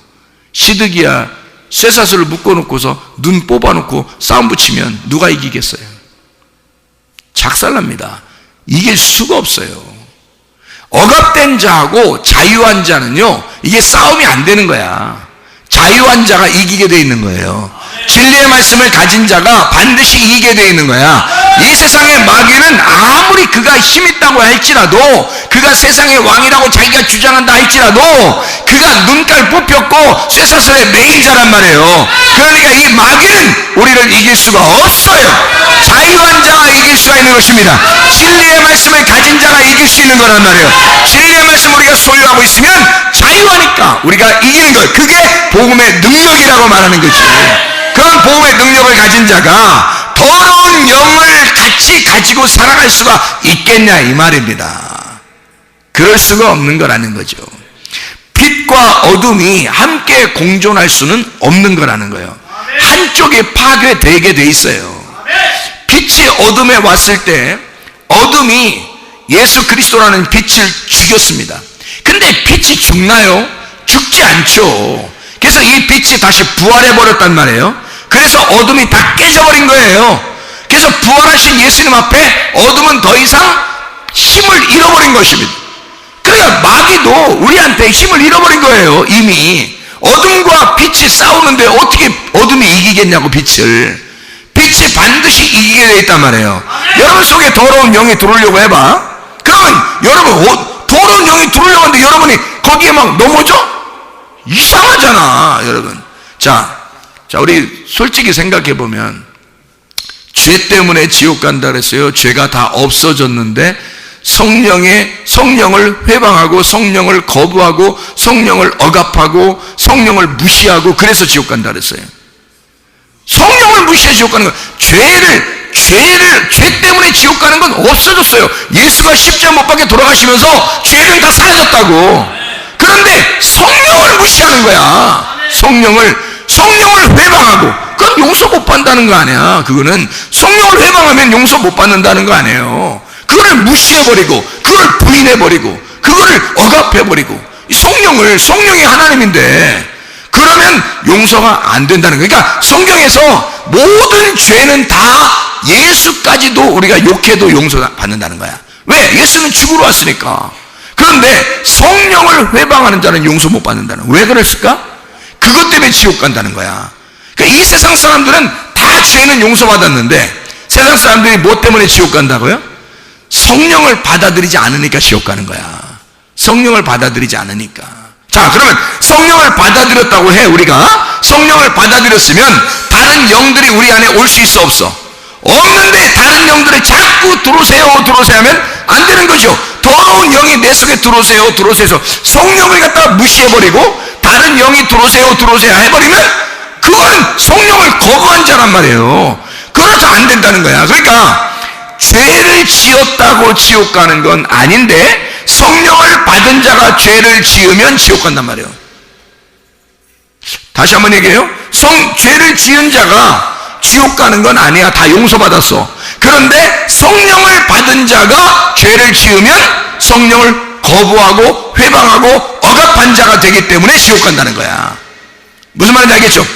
Speaker 1: 시드기야 쇠사슬을 묶어놓고서 눈 뽑아놓고 싸움 붙이면 누가 이기겠어요? 작살납니다. 이길 수가 없어요. 억압된 자하고 자유한 자는요 이게 싸움이 안 되는 거야. 자유한 자가 이기게 돼 있는 거예요. 진리의 말씀을 가진 자가 반드시 이기게 돼 있는 거야. 이 세상의 마귀는 아무리 그가 힘 있다고 할지라도, 그가 세상의 왕이라고 자기가 주장한다 할지라도 그가 눈깔 뽑혔고 쇠사슬에 매인 자란 말이에요. 그러니까 이 마귀는 우리를 이길 수가 없어요. 자유한 자가 이길 수가 있는 것입니다. 진리의 말씀을 가진 자가 이길 수 있는 거란 말이에요. 진리의 말씀 우리가 소유하고 있으면 자유하니까 우리가 이기는 것, 그게 복음의 능력이라고 말하는 거지. 그런 복음의 능력을 가진 자가 더러운 영을 같이 가지고 살아갈 수가 있겠냐 이 말입니다. 그럴 수가 없는 거라는 거죠. 빛과 어둠이 함께 공존할 수는 없는 거라는 거예요. 한쪽이 파괴되게 돼 있어요. 빛이 어둠에 왔을 때 어둠이 예수 그리스도라는 빛을 죽였습니다. 근데 빛이 죽나요? 죽지 않죠. 그래서 이 빛이 다시 부활해 버렸단 말이에요. 그래서 어둠이 다 깨져버린 거예요. 그래서 부활하신 예수님 앞에 어둠은 더 이상 힘을 잃어버린 것입니다. 그러니까 마귀도 우리한테 힘을 잃어버린 거예요. 이미 어둠과 빛이 싸우는데 어떻게 어둠이 이기겠냐고. 빛이 반드시 이기게 되어 있단 말이에요. 여러분 속에 더러운 영이 들어오려고 해봐. 그러면 여러분 더러운 영이 들어오려고 하는데 여러분이 거기에 막 넘어져? 이상하잖아 여러분. 자 우리 솔직히 생각해 보면 죄 때문에 지옥 간다 그랬어요. 죄가 다 없어졌는데 성령을 회방하고 성령을 거부하고 성령을 억압하고 성령을 무시하고 그래서 지옥 간다 그랬어요. 성령을 무시해 지옥 가는 건 죄 때문에 지옥 가는 건 없어졌어요. 예수가 십자가 못 박혀 돌아가시면서 죄는 다 사라졌다고. 그런데 성령을 무시하는 거야. 성령을 회방하고, 그건 용서 못 받는다는 거 아니야. 그거는 성령을 회방하면 용서 못 받는다는 거 아니에요. 그거를 무시해버리고 그걸 부인해버리고 그거를 억압해버리고, 성령이 하나님인데 그러면 용서가 안 된다는 거예요. 그러니까 성경에서 모든 죄는 다 예수까지도 우리가 욕해도 용서받는다는 거야. 왜? 예수는 죽으러 왔으니까. 그런데 성령을 회방하는 자는 용서 못 받는다는 거야. 왜 그랬을까? 그것 때문에 지옥 간다는 거야. 그러니까 이 세상 사람들은 다 죄는 용서받았는데 세상 사람들이 뭐 때문에 지옥 간다고요? 성령을 받아들이지 않으니까 지옥 가는 거야. 성령을 받아들이지 않으니까. 자, 그러면 성령을 받아들였다고 해. 우리가 성령을 받아들였으면 다른 영들이 우리 안에 올 수 있어 없어? 없는데 다른 영들이 자꾸 들어오세요 들어오세요 하면 안 되는 거죠. 더러운 영이 내 속에 들어오세요 들어오세요 해서 성령을 갖다가 무시해버리고 다른 영이 들어오세요 들어오세요 해버리면 그거는 성령을 거부한 자란 말이에요. 그래서 안 된다는 거야. 그러니까 죄를 지었다고 지옥 가는 건 아닌데 성령을 받은 자가 죄를 지으면 지옥 간단 말이에요. 다시 한번 얘기해요. 죄를 지은 자가 지옥 가는 건 아니야. 다 용서받았어. 그런데 성령을 받은 자가 죄를 지으면 성령을 거부하고 회방하고 억압한 자가 되기 때문에 지옥 간다는 거야. 무슨 말인지 알겠죠?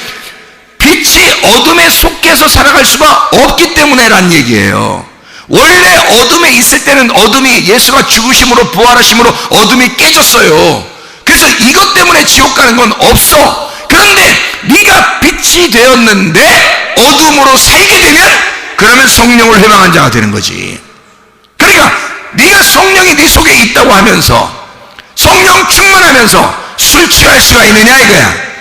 Speaker 1: 빛이 어둠에 속해서 살아갈 수가 없기 때문에 라는 얘기예요. 원래 어둠에 있을 때는 어둠이 예수가 죽으심으로 부활하심으로 어둠이 깨졌어요. 그래서 이것 때문에 지옥 가는 건 없어. 그런데 네가 빛이 되었는데 어둠으로 살게 되면 그러면 성령을 회방한 자가 되는 거지. 그러니까 네가 성령이 네 속에 있다고 하면서 성령 충만하면서 술 취할 수가 있느냐 이거야.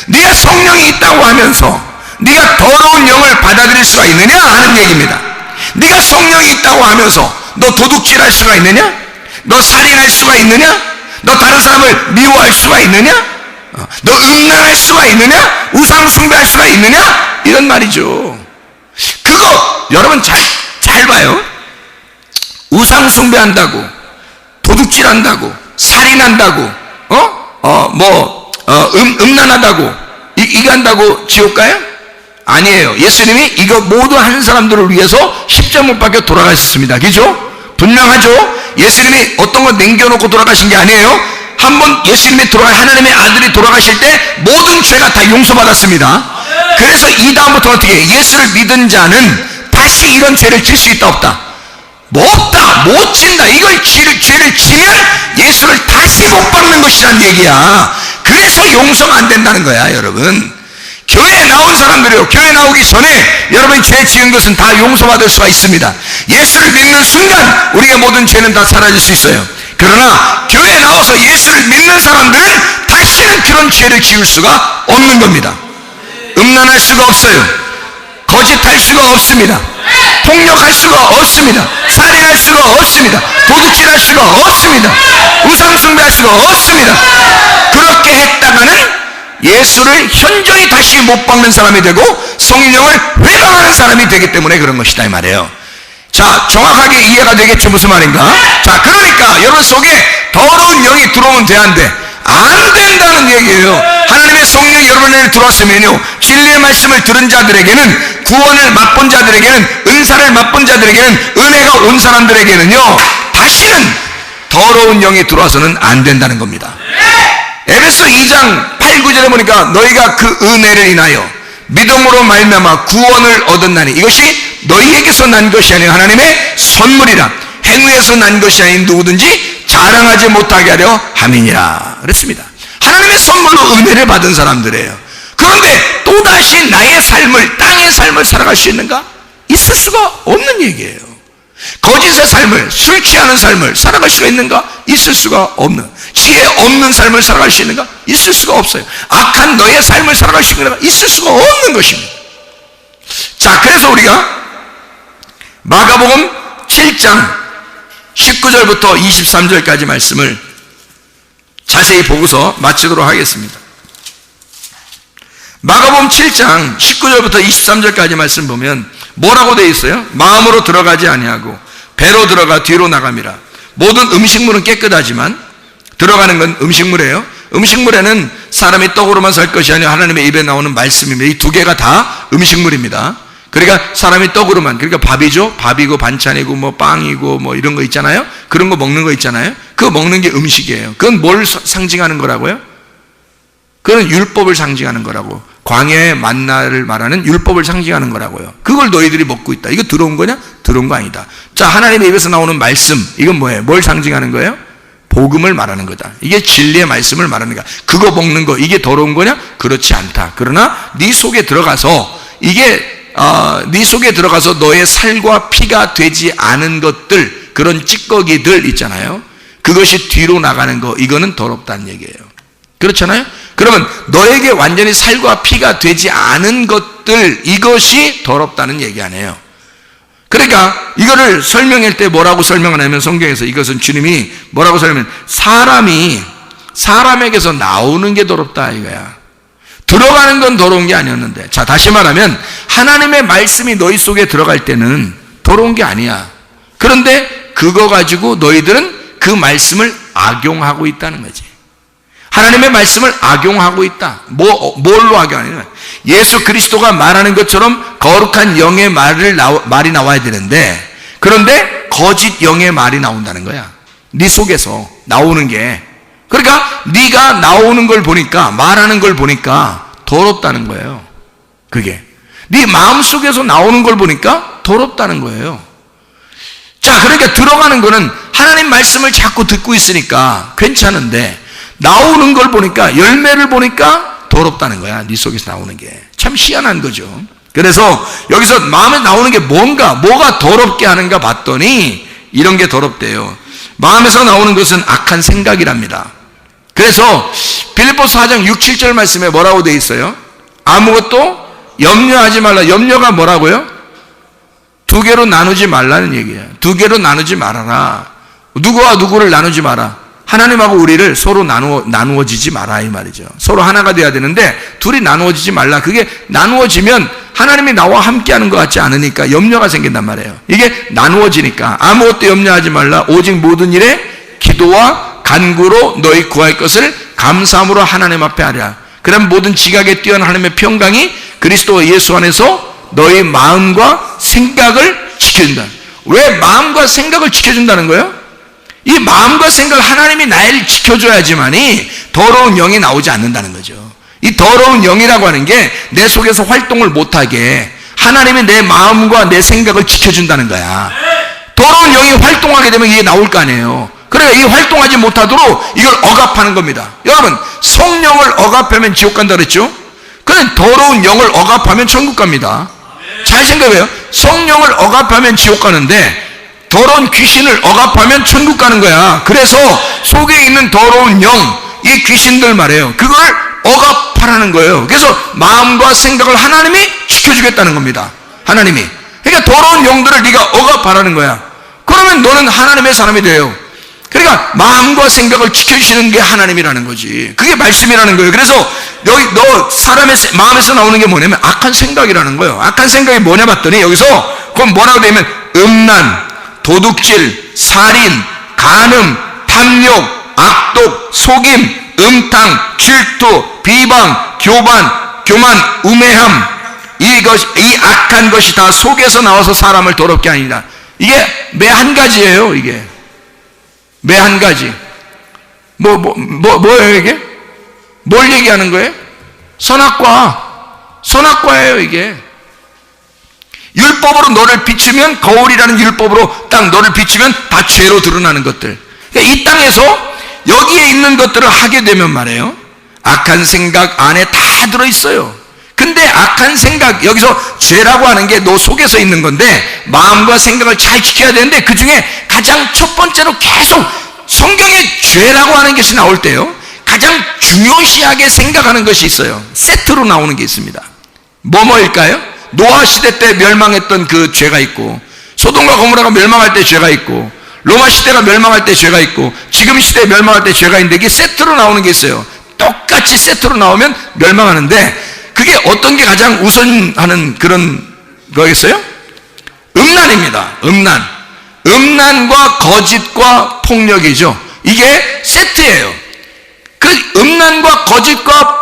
Speaker 1: 네가 성령이 있다고 하면서 네가 더러운 영을 받아들일 수가 있느냐 하는 얘기입니다. 네가 성령이 있다고 하면서 너 도둑질할 수가 있느냐? 너 살인할 수가 있느냐? 너 다른 사람을 미워할 수가 있느냐? 너 음란할 수가 있느냐? 우상 숭배할 수가 있느냐? 이런 말이죠. 그거 여러분 잘 봐요. 우상 숭배한다고 도둑질한다고 살인한다고 음란하다고 이거 한다고 지옥 가요? 아니에요. 예수님이 이거 모두 하는 사람들을 위해서 십자가 못 박혀 돌아가셨습니다. 그죠? 분명하죠? 예수님이 어떤 거 남겨놓고 돌아가신 게 아니에요. 한번 예수님이 하나님의 아들이 돌아가실 때 모든 죄가 다 용서받았습니다. 그래서 이 다음부터 어떻게 해요? 예수를 믿은 자는 다시 이런 죄를 질 수 있다 없다? 뭐 없다. 못 진다. 이걸 죄를 지면 예수를 다시 못 박는 것이란 얘기야. 그래서 용서가 안 된다는 거야 여러분. 교회에 나온 사람들이요, 교회 나오기 전에 여러분이 죄 지은 것은 다 용서받을 수가 있습니다. 예수를 믿는 순간 우리의 모든 죄는 다 사라질 수 있어요. 그러나 교회에 나와서 예수를 믿는 사람들은 다시는 그런 죄를 지을 수가 없는 겁니다. 음란할 수가 없어요. 거짓할 수가 없습니다. 폭력할 수가 없습니다. 살인할 수가 없습니다. 도둑질할 수가 없습니다. 우상숭배할 수가 없습니다. 그렇게 했다가는 예수를 현저히 다시 못 박는 사람이 되고 성령을 회방하는 사람이 되기 때문에 그런 것이다 이 말이에요. 자, 정확하게 이해가 되겠죠? 무슨 말인가? 자, 그러니까 여러분 속에 더러운 영이 들어오면 돼안돼? 안 된다는 얘기예요. 하나님의 성령이 여러분에게 들어왔으면요, 진리의 말씀을 들은 자들에게는, 구원을 맛본 자들에게는, 은사를 맛본 자들에게는, 은혜가 온 사람들에게는요 다시는 더러운 영이 들어와서는 안 된다는 겁니다. 에베소 2장 8, 9절에 보니까 너희가 그 은혜를 인하여 믿음으로 말미암아 구원을 얻었나니 이것이 너희에게서 난 것이 아니라 하나님의 선물이라. 행위에서 난 것이 아닌 누구든지 자랑하지 못하게 하려 함이니라 그랬습니다. 하나님의 선물로 은혜를 받은 사람들이에요. 그런데 또다시 나의 삶을, 땅의 삶을 살아갈 수 있는가? 있을 수가 없는 얘기예요. 거짓의 삶을, 술 취하는 삶을 살아갈 수가 있는가? 있을 수가 없는, 지혜 없는 삶을 살아갈 수 있는가? 있을 수가 없어요. 악한 너의 삶을 살아갈 수 있는가? 있을 수가 없는 것입니다. 자, 그래서 우리가 마가복음 7장 19절부터 23절까지 말씀을 자세히 보고서 마치도록 하겠습니다. 마가복음 7장 19절부터 23절까지 말씀 보면 뭐라고 되어 있어요? 마음으로 들어가지 아니하고 배로 들어가 뒤로 나감이라. 모든 음식물은 깨끗하지만 들어가는 건 음식물이에요. 음식물에는 사람이 떡으로만 살 것이 아니라 하나님의 입에 나오는 말씀입니다. 이 두 개가 다 음식물입니다. 그러니까 사람이 떡으로만, 그러니까 밥이죠. 밥이고 반찬이고 뭐 빵이고 뭐 이런 거 있잖아요. 그런 거 먹는 거 있잖아요. 그거 먹는 게 음식이에요. 그건 뭘 상징하는 거라고요? 그건 율법을 상징하는 거라고. 광야의 만나를 말하는 율법을 상징하는 거라고요. 그걸 너희들이 먹고 있다. 이거 들어온 거냐? 들어온 거 아니다. 자, 하나님의 입에서 나오는 말씀, 이건 뭐예요? 뭘 상징하는 거예요? 복음을 말하는 거다. 이게 진리의 말씀을 말하는 거야. 그거 먹는 거, 이게 더러운 거냐? 그렇지 않다. 그러나 네 속에 들어가서 이게 네 속에 들어가서 너의 살과 피가 되지 않은 것들, 그런 찌꺼기들 있잖아요. 그것이 뒤로 나가는 거, 이거는 더럽다는 얘기예요. 그렇잖아요? 그러면 너에게 완전히 살과 피가 되지 않은 것들, 이것이 더럽다는 얘기 아니에요. 그러니까 이거를 설명할 때 뭐라고 설명하냐면, 성경에서 이것은 주님이 뭐라고 설명하면, 사람에게서 나오는 게 더럽다 이거야. 들어가는 건 더러운 게 아니었는데. 자, 다시 말하면 하나님의 말씀이 너희 속에 들어갈 때는 더러운 게 아니야. 그런데 그거 가지고 너희들은 그 말씀을 악용하고 있다는 거지. 하나님의 말씀을 악용하고 있다. 뭘로 악용하냐? 예수 그리스도가 말하는 것처럼 거룩한 영의 말이 나와야 되는데, 그런데 거짓 영의 말이 나온다는 거야. 네 속에서 나오는 게. 그러니까 네가 나오는 걸 보니까, 말하는 걸 보니까 더럽다는 거예요. 그게 네 마음속에서 나오는 걸 보니까 더럽다는 거예요. 자, 그러니까 들어가는 거는 하나님 말씀을 자꾸 듣고 있으니까 괜찮은데, 나오는 걸 보니까, 열매를 보니까 더럽다는 거야. 네 속에서 나오는 게. 참 희한한 거죠. 그래서 여기서 마음에 나오는 게 뭐가 더럽게 하는가 봤더니 이런 게 더럽대요. 마음에서 나오는 것은 악한 생각이랍니다. 그래서 빌립보서 4장 6, 7절 말씀에 뭐라고 돼 있어요? 아무것도 염려하지 말라. 염려가 뭐라고요? 두 개로 나누지 말라는 얘기예요. 두 개로 나누지 말아라. 누구와 누구를 나누지 마라. 하나님하고 우리를 서로 나누어지지 마라 이 말이죠. 서로 하나가 돼야 되는데 둘이 나누어지지 말라. 그게 나누어지면 하나님이 나와 함께하는 것 같지 않으니까 염려가 생긴단 말이에요. 이게 나누어지니까 아무것도 염려하지 말라. 오직 모든 일에 기도와 간구로 너희 구할 것을 감사함으로 하나님 앞에 하랴. 그럼 모든 지각에 뛰어난 하나님의 평강이 그리스도 예수 안에서 너희 마음과 생각을 지켜준다. 왜 마음과 생각을 지켜준다는 거예요? 이 마음과 생각을 하나님이 나를 지켜줘야지만이 더러운 영이 나오지 않는다는 거죠. 이 더러운 영이라고 하는 게 내 속에서 활동을 못하게 하나님이 내 마음과 내 생각을 지켜준다는 거야. 더러운 영이 활동하게 되면 이게 나올 거 아니에요. 그러니까 이 활동하지 못하도록 이걸 억압하는 겁니다. 여러분, 성령을 억압하면 지옥 간다 그랬죠? 그런데 더러운 영을 억압하면 천국 갑니다. 잘 생각해요. 성령을 억압하면 지옥 가는데 더러운 귀신을 억압하면 천국 가는 거야. 그래서 속에 있는 더러운 영, 이 귀신들 말이에요. 그걸 억압하라는 거예요. 그래서 마음과 생각을 하나님이 지켜주겠다는 겁니다. 하나님이. 그러니까 더러운 영들을 네가 억압하라는 거야. 그러면 너는 하나님의 사람이 돼요. 그러니까 마음과 생각을 지켜주시는 게 하나님이라는 거지. 그게 말씀이라는 거예요. 그래서 여기 너 사람의 마음에서 나오는 게 뭐냐면 악한 생각이라는 거예요. 악한 생각이 뭐냐 봤더니 여기서 그건 뭐라고 되면 음란, 도둑질, 살인, 간음, 탐욕, 악독, 속임, 음탕, 질투, 비방, 교만, 우매함, 이 악한 것이 다 속에서 나와서 사람을 더럽게 하니라. 이게 매 한 가지예요. 이게 매 한 가지. 뭐예요 이게? 뭘 얘기하는 거예요? 선악과예요 이게. 율법으로 너를 비추면, 거울이라는 율법으로 딱 너를 비추면 다 죄로 드러나는 것들. 그러니까 이 땅에서 여기에 있는 것들을 하게 되면 말이에요, 악한 생각 안에 다 들어있어요. 근데 악한 생각, 여기서 죄라고 하는 게 너 속에서 있는 건데 마음과 생각을 잘 지켜야 되는데 그 중에 가장 첫 번째로 계속 성경에 죄라고 하는 것이 나올 때요, 가장 중요시하게 생각하는 것이 있어요. 세트로 나오는 게 있습니다. 뭐일까요? 노아 시대 때 멸망했던 그 죄가 있고, 소돔과 고모라가 멸망할 때 죄가 있고, 로마 시대가 멸망할 때 죄가 있고, 지금 시대에 멸망할 때 죄가 있는데 이게 세트로 나오는 게 있어요. 똑같이 세트로 나오면 멸망하는데 그게 어떤 게 가장 우선하는 그런 거겠어요? 음란입니다. 음란과 거짓과 폭력이죠. 이게 세트예요. 그 음란과 거짓과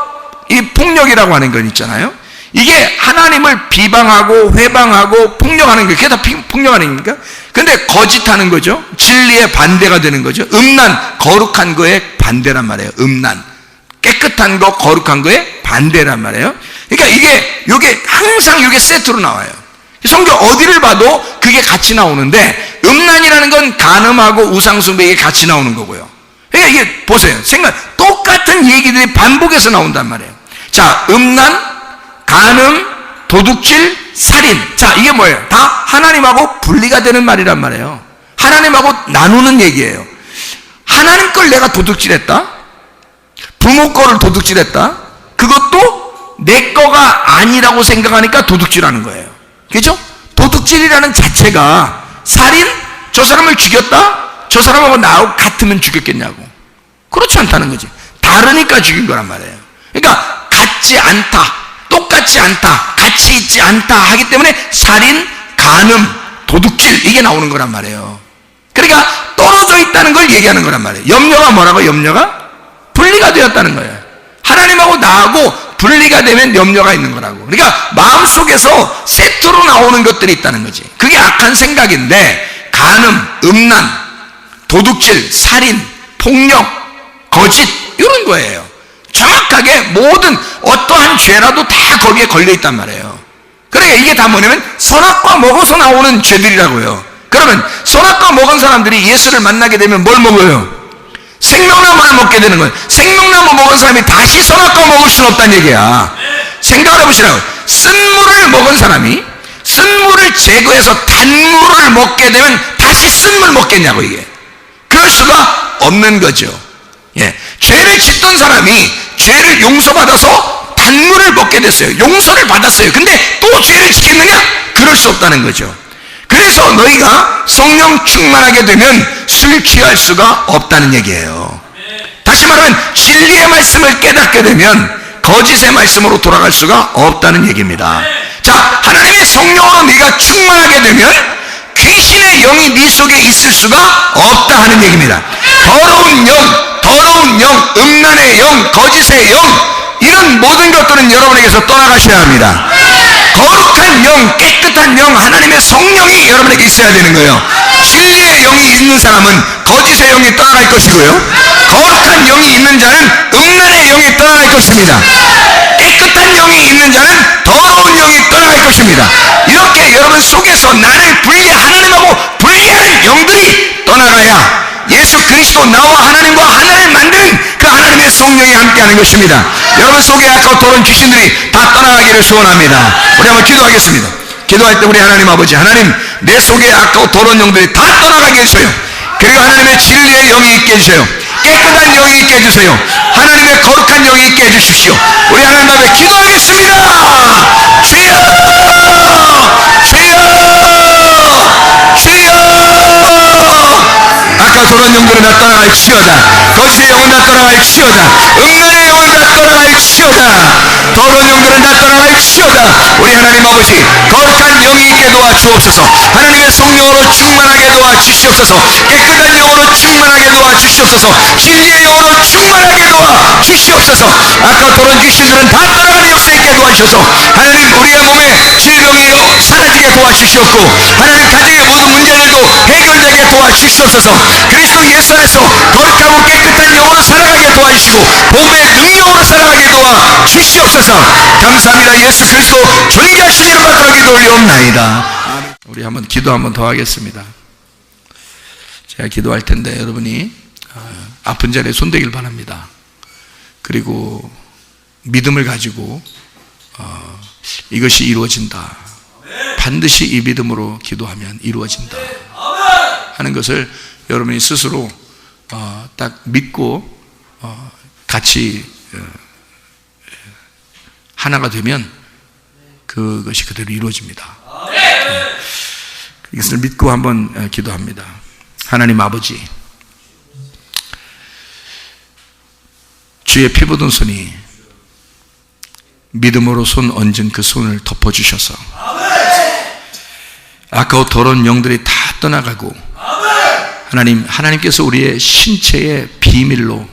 Speaker 1: 이 폭력이라고 하는 건 있잖아요. 이게 하나님을 비방하고 회방하고 폭력하는 거예요. 그게 다 폭력 아닙니까? 근데 거짓하는 거죠. 진리의 반대가 되는 거죠. 음란, 거룩한 거에 반대란 말이에요. 음란, 깨끗한 거, 거룩한 거에 반대란 말이에요. 그러니까 이게 항상 이게 세트로 나와요. 성경 어디를 봐도 그게 같이 나오는데, 음란이라는 건 간음하고 우상숭배, 이게 같이 나오는 거고요. 그러니까 이게 보세요. 똑같은 얘기들이 반복해서 나온단 말이에요. 자, 음란, 간음, 도둑질, 살인. 자, 이게 뭐예요? 다 하나님하고 분리가 되는 말이란 말이에요. 하나님하고 나누는 얘기예요. 하나님 걸 내가 도둑질했다? 부모 거를 도둑질했다? 그것도 내 거가 아니라고 생각하니까 도둑질하는 거예요. 그죠? 도둑질이라는 자체가 살인? 저 사람을 죽였다? 저 사람하고 나하고 같으면 죽였겠냐고. 그렇지 않다는 거지. 다르니까 죽인 거란 말이에요. 그러니까 같지 않다, 똑같지 않다, 같이 있지 않다 하기 때문에 살인, 간음, 도둑질 이게 나오는 거란 말이에요. 그러니까 떨어져 있다는 걸 얘기하는 거란 말이에요. 염려가 뭐라고? 염려가 분리가 되었다는 거예요. 하나님하고 나하고 분리가 되면 염려가 있는 거라고. 그러니까 마음속에서 세트로 나오는 것들이 있다는 거지. 그게 악한 생각인데 간음, 음란, 도둑질, 살인, 폭력, 거짓 이런 거예요. 정확하게 모든 어떠한 죄라도 다 거기에 걸려 있단 말이에요. 그러니까 이게 다 뭐냐면 선악과 먹어서 나오는 죄들이라고요. 그러면 선악과 먹은 사람들이 예수를 만나게 되면 뭘 먹어요? 생명나무를 먹게 되는 거예요. 생명나무 먹은 사람이 다시 선악과 먹을 수는 없다는 얘기야. 생각을 해보시라고요. 쓴물을 먹은 사람이 쓴물을 제거해서 단물을 먹게 되면 다시 쓴물 먹겠냐고. 이게 그럴 수가 없는 거죠. 예. 죄를 짓던 사람이 죄를 용서받아서 단물을 먹게 됐어요. 용서를 받았어요. 근데 또 죄를 짓겠느냐? 그럴 수 없다는 거죠. 그래서 너희가 성령 충만하게 되면 술 취할 수가 없다는 얘기예요. 다시 말하면 진리의 말씀을 깨닫게 되면 거짓의 말씀으로 돌아갈 수가 없다는 얘기입니다. 자, 하나님의 성령으로 네가 충만하게 되면 귀신의 영이 네 속에 있을 수가 없다 하는 얘기입니다. 더러운 영, 음란의 영, 거짓의 영, 이런 모든 것들은 여러분에게서 떠나가셔야 합니다. 거룩한 영, 깨끗한 영, 하나님의 성령이 여러분에게 있어야 되는 거예요. 진리의 영이 있는 사람은 거짓의 영이 떠나갈 것이고요, 거룩한 영이 있는 자는 음란의 영이 떠나갈 것입니다. 깨끗한 영이 있는 자는 더러운 영이 떠나갈 것입니다. 이렇게 여러분 속에서 나를 하나님하고 분리하는 영들이 떠나가야 예수 그리스도 나와 하나님과 하나를 만드는 그 하나님의 성령이 함께하는 것입니다. 여러분 속에 아까 더러운 귀신들이 다 떠나가기를 소원합니다. 우리 한번 기도하겠습니다. 기도할 때 우리 하나님 아버지, 하나님 내 속에 아까 더러운 영들이 다 떠나가게 해주세요. 그리고 하나님의 진리의 영이 있게 해주세요. 깨끗한 영이 있게 해주세요. 하나님의 거룩한 영이 있게 해주십시오. 우리 하나님 앞에 기도하겠습니다. 주여, 아까 더러운 영들은 다 떠나갈지어다. 거짓의 영은 다 떠나갈지어다. 음란의 영은 다 떠나갈지어다. 더러운 영들은 다 떠나갈지어다. 우리 하나님 아버지, 거룩한 영이 있게 도와주옵소서. 하나님의 성령으로 충만하게 도와주시옵소서. 깨끗한 영으로 충만하게 도와주시옵소서. 진리의 영으로 충만하게 도와주시옵소서. 아까 더러운 귀신들은 다 떠나가는 역사 있게 도와주셔서 하나님 우리의 몸에 질병이 사라지게 도와주시옵고, 하나님 가정의 모든 문제들도 해결되게 도와주시옵소서. 그리스도 예수 안에서 거룩하고 깨끗한 영으로 살아가게 도와주시고 복음의 능력으로 살아가게 도와주시옵소서. 감사합니다. 예수 그리스도 존귀하신 이름 받들어 기도 올리옵나이다. 우리 한번 기도 한번 더 하겠습니다. 제가 기도할 텐데 여러분이 아픈 자리에 손대길 바랍니다. 그리고 믿음을 가지고 이것이 이루어진다, 반드시 이 믿음으로 기도하면 이루어진다 하는 것을 여러분이 스스로 딱 믿고 같이 하나가 되면 그것이 그대로 이루어집니다. 이것을 믿고 한번 기도합니다. 하나님 아버지, 주의 피 묻은 손이 믿음으로 손 얹은 그 손을 덮어주셔서 아까워 더러운 영들이 다 떠나가고, 하나님께서 우리의 신체의 비밀로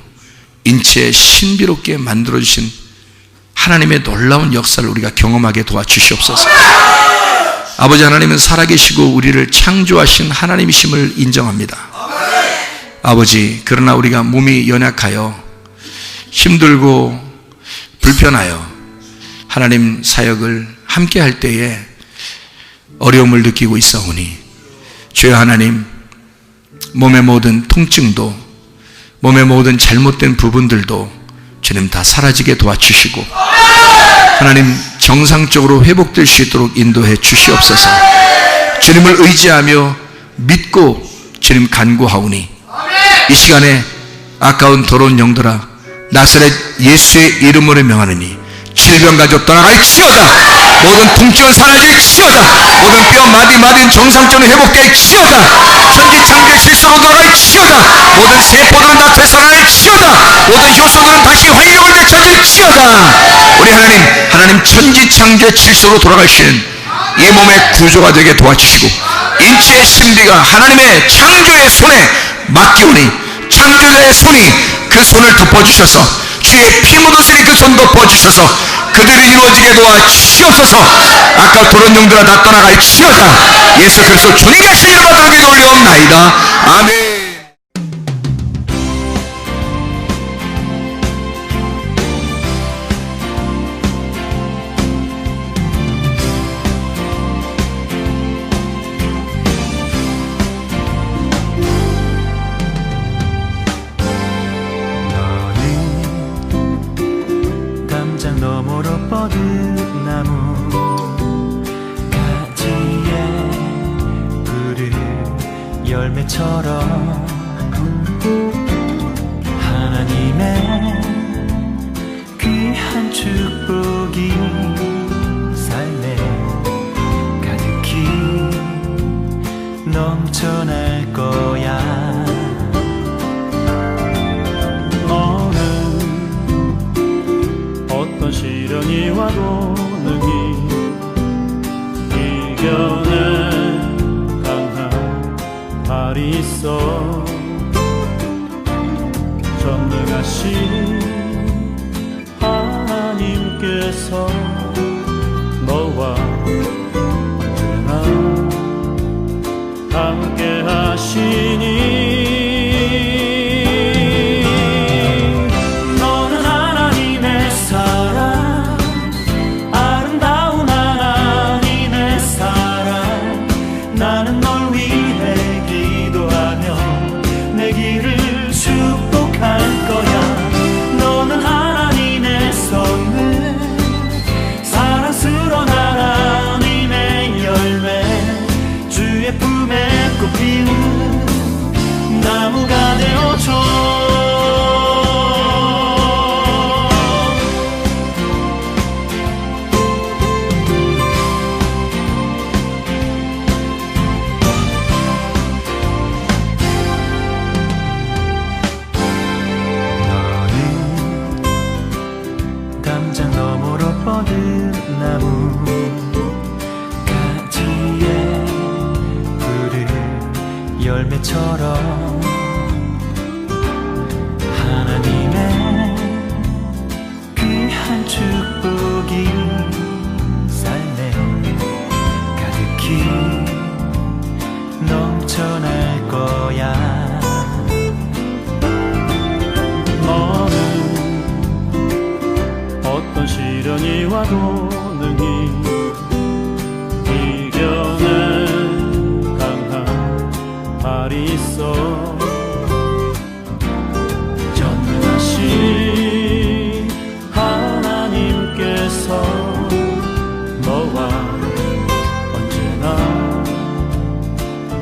Speaker 1: 인체에 신비롭게 만들어주신 하나님의 놀라운 역사를 우리가 경험하게 도와주시옵소서. 아버지 하나님은 살아계시고 우리를 창조하신 하나님이심을 인정합니다. 아버지, 그러나 우리가 몸이 연약하여 힘들고 불편하여 하나님 사역을 함께 할 때에 어려움을 느끼고 있사오니, 주여 하나님, 몸의 모든 통증도, 몸의 모든 잘못된 부분들도 주님 다 사라지게 도와주시고 하나님 정상적으로 회복될 수 있도록 인도해 주시옵소서. 주님을 의지하며 믿고 주님 간구하오니 이 시간에 아까운 더러운 영들아, 나사렛 예수의 이름으로 명하느니 질병 가지고 떠나갈지어다. 모든 통증은 사라질지어다. 모든 뼈 마디마디는 정상적으로 회복될지어다. 천지창조의 질서로 돌아갈지어다. 모든 세포들은 다 되살아날지어다. 모든 효소들은 다시 활력을 되찾을지어다. 우리 하나님 천지창조의 질서로 돌아가시는 이 몸의 구조가 되게 도와주시고, 인체의 신비가 하나님의 창조의 손에 맡기오니 창조자의 손이 그 손을 덮어주셔서, 주의 피 묻으시니 그 손 덮어주셔서 그들이 이루어지게 도와주시옵소서. 아까 도른 영들아 다 떠나갈지어다. 예수 그리스도 주님의 하신 이름으로 받들게 올려옵나이다. 아멘.
Speaker 2: 너머로 뻗은 나무 가지에 푸른 열매처럼 하나님의 귀한 축복이 삶에 가득히 넘쳐날 거야. 어떤 시련이 와도 능히 이겨낸 강한 발이 있어. 전능하신 하나님께서 너와 언제나 함께 하시니 나무가 되어줘. 너는 담장 너머로 뻗은 나무 가지에 푸른 열매처럼 하나님의 귀한 축복이 삶에 가득히 넘쳐날 거야. 너는 어떤 시련이 와도 능히 이겨낸 강한 발이 있어. 전능하신 하나님께서 너와 언제나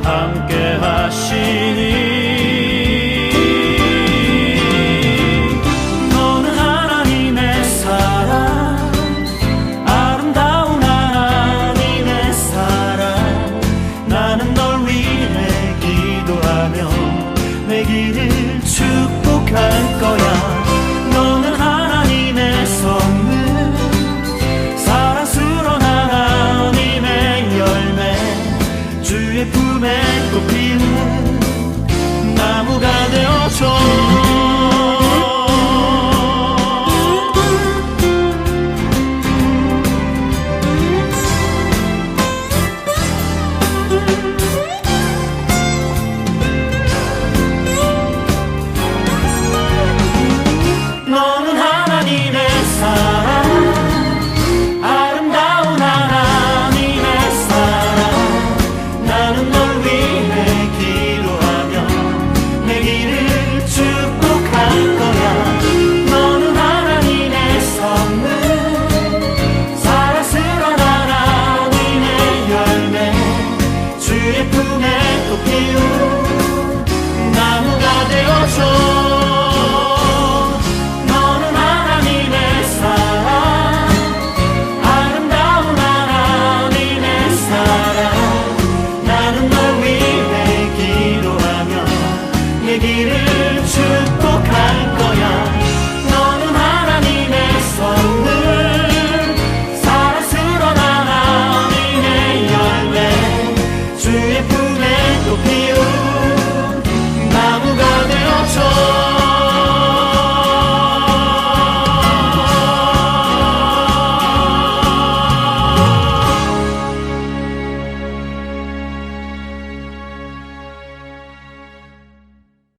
Speaker 2: 함께 하시니 너는 하나님의 사랑, 아름다운 하나님의 사랑. 나는 널 위해 기도하며 내 길을 축복할 거야.